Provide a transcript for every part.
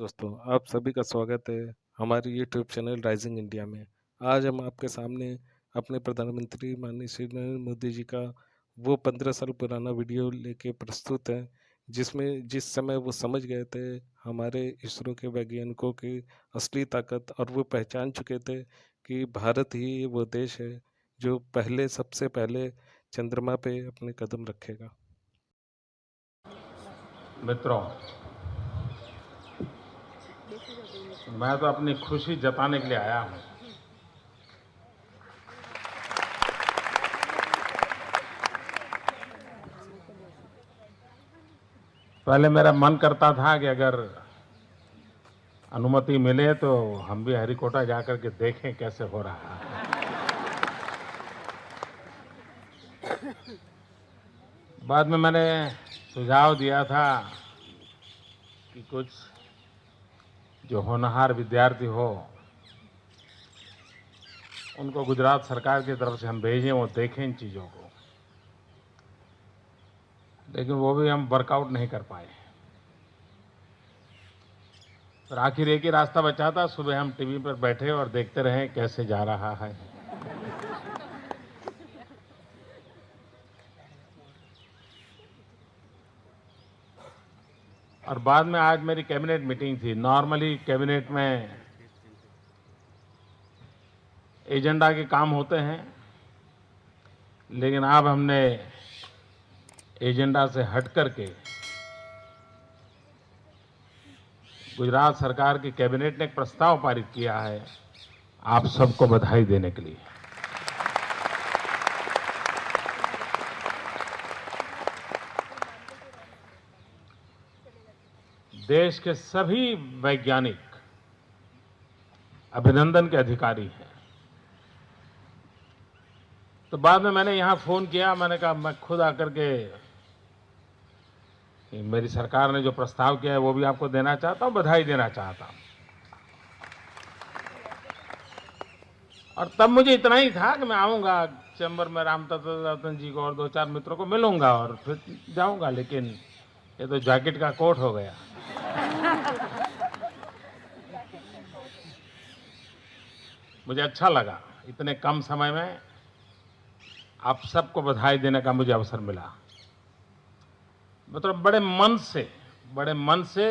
दोस्तों, आप सभी का स्वागत है हमारे यूट्यूब चैनल राइजिंग इंडिया में। आज हम आपके सामने अपने प्रधानमंत्री माननीय श्री नरेंद्र मोदी जी का वो 15 साल पुराना वीडियो लेके प्रस्तुत है, जिसमें जिस समय वो समझ गए थे हमारे इसरो के वैज्ञानिकों की असली ताकत, और वो पहचान चुके थे कि भारत ही वो देश है जो सबसे पहले चंद्रमा पे अपने कदम रखेगा। मित्रों, मैं तो अपनी खुशी जताने के लिए आया हूं। पहले मेरा मन करता था कि अगर अनुमति मिले तो हम भी हरिकोटा जाकर के देखें कैसे हो रहा है। बाद में मैंने सुझाव दिया था कि कुछ जो होनहार विद्यार्थी हो उनको गुजरात सरकार की तरफ से हम भेजें, वो देखें इन चीज़ों को, लेकिन वो भी हम वर्कआउट नहीं कर पाए। फिर आखिर एक ही रास्ता बचा था, सुबह हम टीवी पर बैठे और देखते रहे कैसे जा रहा है। और बाद में आज मेरी कैबिनेट मीटिंग थी। नॉर्मली कैबिनेट में एजेंडा के काम होते हैं, लेकिन अब हमने एजेंडा से हट करके गुजरात सरकार की कैबिनेट ने एक प्रस्ताव पारित किया है आप सबको बधाई देने के लिए। देश के सभी वैज्ञानिक अभिनंदन के अधिकारी हैं। तो बाद में मैंने यहां फोन किया, मैंने कहा मैं खुद आकर के मेरी सरकार ने जो प्रस्ताव किया है वो भी आपको देना चाहता हूं, बधाई देना चाहता हूं। और तब मुझे इतना ही था कि मैं आऊंगा चैम्बर में, राम रतन जी को और दो चार मित्रों को मिलूंगा और फिर जाऊंगा, लेकिन ये तो जैकेट का कोट हो गया। मुझे अच्छा लगा इतने कम समय में आप सबको बधाई देने का मुझे अवसर मिला। मतलब बड़े मन से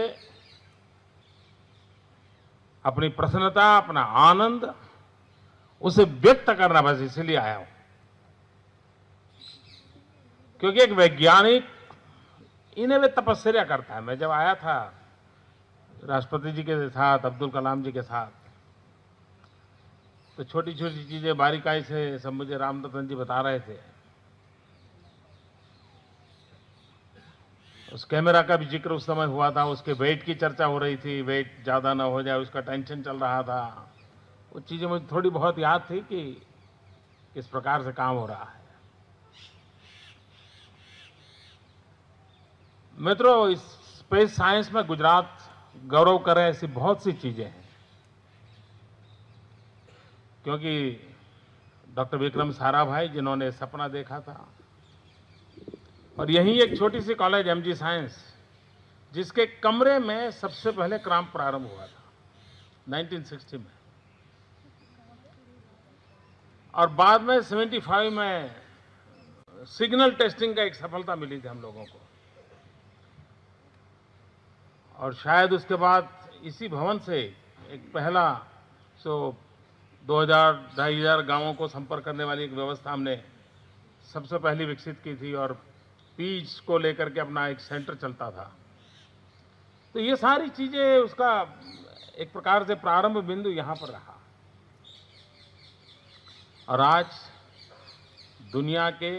अपनी प्रसन्नता, अपना आनंद उसे व्यक्त करना, बस इसलिए आया हूं। क्योंकि एक वैज्ञानिक इन्हें वे तपस्या करता है। मैं जब आया था राष्ट्रपति जी के साथ, अब्दुल कलाम जी के साथ, तो छोटी छोटी चीजें बारीकाई से सब मुझे राम रतन जी बता रहे थे। उस कैमरा का भी जिक्र उस समय हुआ था, उसके वेट की चर्चा हो रही थी, वेट ज्यादा ना हो जाए उसका टेंशन चल रहा था। वो चीजें मुझे थोड़ी बहुत याद थी कि किस प्रकार से काम हो रहा है। मित्रों, इस स्पेस साइंस में गुजरात गौरव करे ऐसी बहुत सी चीजें हैं। क्योंकि डॉक्टर विक्रम साराभाई जिन्होंने सपना देखा था, और यही एक छोटी सी कॉलेज एमजी साइंस, जिसके कमरे में सबसे पहले काम प्रारंभ हुआ था 1960 में, और बाद में 75 में सिग्नल टेस्टिंग का एक सफलता मिली थी हम लोगों को। और शायद उसके बाद इसी भवन से एक पहला 2000 2500 गांवों को संपर्क करने वाली एक व्यवस्था हमने सबसे पहली विकसित की थी, और पीच को लेकर के अपना एक सेंटर चलता था। तो ये सारी चीजें उसका एक प्रकार से प्रारंभ बिंदु यहां पर रहा। और आज दुनिया के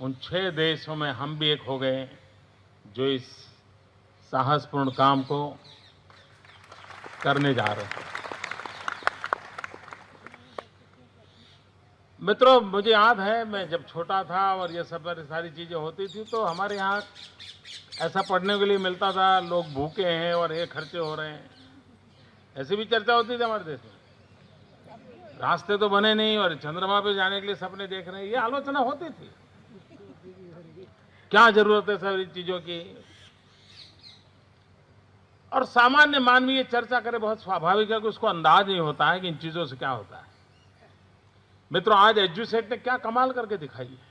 उन 6 देशों में हम भी एक हो गए जो इस साहसपूर्ण काम को करने जा रहे हैं। मित्रों, मुझे याद है मैं जब छोटा था और ये सब सारी चीजें होती थी, तो हमारे यहाँ ऐसा पढ़ने के लिए मिलता था, लोग भूखे हैं और ये खर्चे हो रहे हैं, ऐसी भी चर्चा होती थी हमारे देश में। रास्ते तो बने नहीं और चंद्रमा पे जाने के लिए सपने देख रहे हैं, ये आलोचना होती थी। क्या जरूरत है सारी चीजों की। और सामान्य मानवी ये चर्चा करे बहुत स्वाभाविक है कि उसको अंदाज नहीं होता है कि इन चीजों से क्या होता है। मित्रों, आज एजुसेट ने क्या कमाल करके दिखाई है।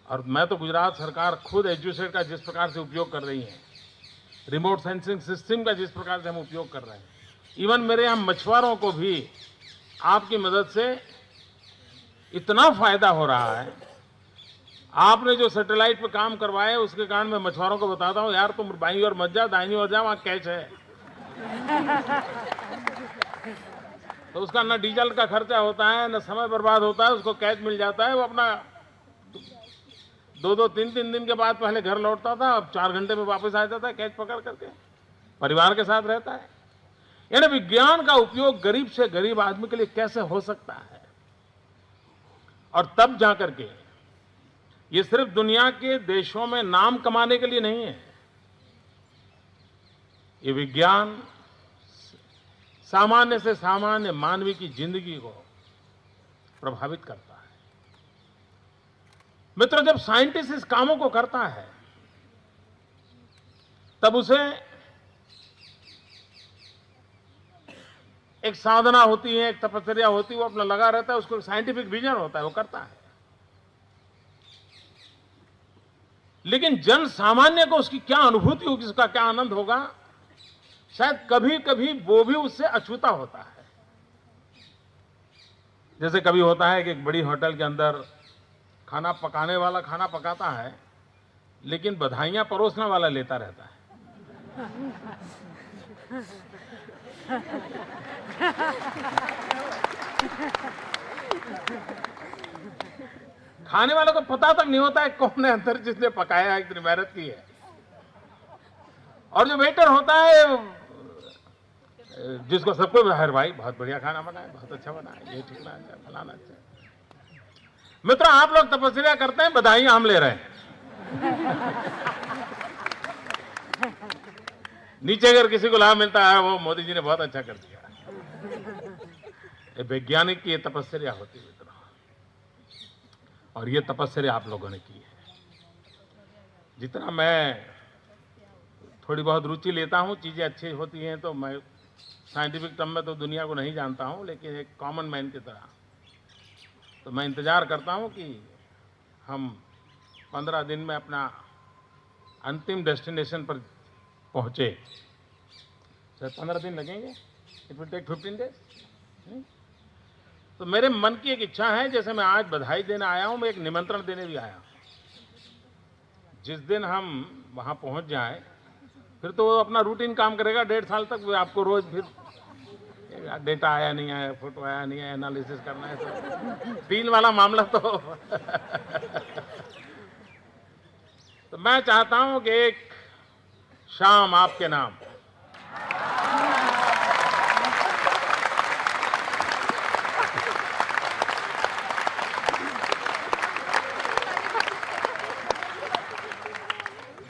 और मैं तो गुजरात सरकार खुद एजुसेट का जिस प्रकार से उपयोग कर रही है, रिमोट सेंसिंग सिस्टम का जिस प्रकार से हम उपयोग कर रहे हैं, इवन मेरे यहाँ मछुआरों को भी आपकी मदद से इतना फायदा हो रहा है। आपने जो सैटेलाइट पे काम करवाए उसके कारण मैं मछुआरों को बताता हूँ, यार तुम बाईं ओर मत जाओ, दाहिनी ओर जाओ, वहां कैच है। तो उसका न डीजल का खर्चा होता है, न समय बर्बाद होता है, उसको कैच मिल जाता है। वो अपना 2-2, 3-3 दिन के बाद पहले घर लौटता था, अब 4 घंटे में वापस आ जाता है कैच पकड़ करके, परिवार के साथ रहता है। यानी विज्ञान का उपयोग गरीब से गरीब आदमी के लिए कैसे हो सकता है। और तब जाकर के ये सिर्फ दुनिया के देशों में नाम कमाने के लिए नहीं है, ये विज्ञान सामान्य से सामान्य मानवी की जिंदगी को प्रभावित करता है। मित्रों, जब साइंटिस्ट इस कामों को करता है तब उसे एक साधना होती है, एक तपस्या होती है, वो अपना लगा रहता है, उसको साइंटिफिक विजन होता है, वो करता है। लेकिन जन सामान्य को उसकी क्या अनुभूति होगी, उसका क्या आनंद होगा, शायद कभी कभी वो भी उससे अछूता होता है। जैसे कभी होता है कि एक बड़ी होटल के अंदर खाना पकाने वाला खाना पकाता है, लेकिन बधाइयां परोसने वाला लेता रहता है। खाने वाले को पता तक नहीं होता है कौन है अंदर जिसने पकाया है, इतनी मेहनत की है। और जो वेटर होता है, जिसको सबको हर भाई बहुत बढ़िया खाना बना है, बहुत अच्छा बना है, ये ठीक है, फलाना अच्छा। मित्र, आप लोग तपस्या करते हैं, बधाइयां हम ले रहे हैं। नीचे अगर किसी को लाभ मिलता है, वो मोदी जी ने बहुत अच्छा कर दिया। ये वैज्ञानिक की ये तपस्या होती है मित्रों, और ये तपस्या आप लोगों ने की है। जितना मैं थोड़ी बहुत रुचि लेता हूं, चीजें अच्छी होती हैं, तो मैं साइंटिफिक टर्म में तो दुनिया को नहीं जानता हूं, लेकिन एक कॉमन मैन की तरह तो मैं इंतजार करता हूं कि हम 15 दिन में अपना अंतिम डेस्टिनेशन पर पहुंचे। सर 15 दिन लगेंगे, इट विल टेक 15 डेज। तो मेरे मन की एक इच्छा है, जैसे मैं आज बधाई देने आया हूं, मैं एक निमंत्रण देने भी आया हूं। जिस दिन हम वहां पहुंच जाएं, फिर तो वो अपना रूटीन काम करेगा 1.5 साल तक। आपको रोज फिर डेटा आया नहीं आया, फोटो आया नहीं आया, एनालिसिस करना है, सब 3 वाला मामला तो मैं चाहता हूं कि एक शाम आपके नाम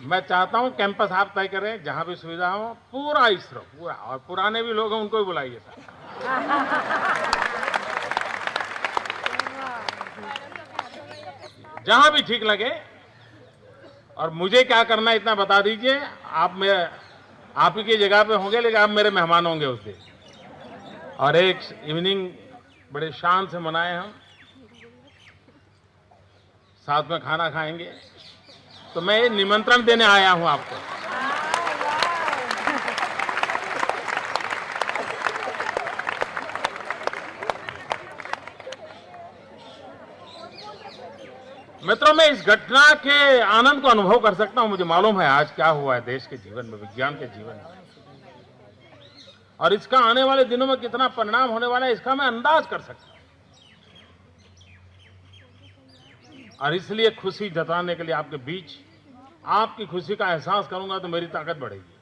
मैं चाहता हूं कैंपस आप तय करें, जहां भी सुविधा हो, पूरा इसरो पूरा, और पुराने भी लोग हैं उनको भी बुलाइए सर। जहां भी ठीक लगे। और मुझे क्या करना है इतना बता दीजिए। आप ही की जगह पे होंगे, लेकिन आप मेरे मेहमान होंगे उस दिन। और एक इवनिंग बड़े शान से मनाए, हम साथ में खाना खाएंगे। तो मैं ये निमंत्रण देने आया हूं आपको। मित्रों, मैं इस घटना के आनंद को अनुभव कर सकता हूं। मुझे मालूम है आज क्या हुआ है देश के जीवन में, विज्ञान के जीवन में, और इसका आने वाले दिनों में कितना परिणाम होने वाला है, इसका मैं अंदाज कर सकता हूं। और इसलिए खुशी जताने के लिए आपके बीच आपकी खुशी का एहसास करूंगा तो मेरी ताकत बढ़ेगी।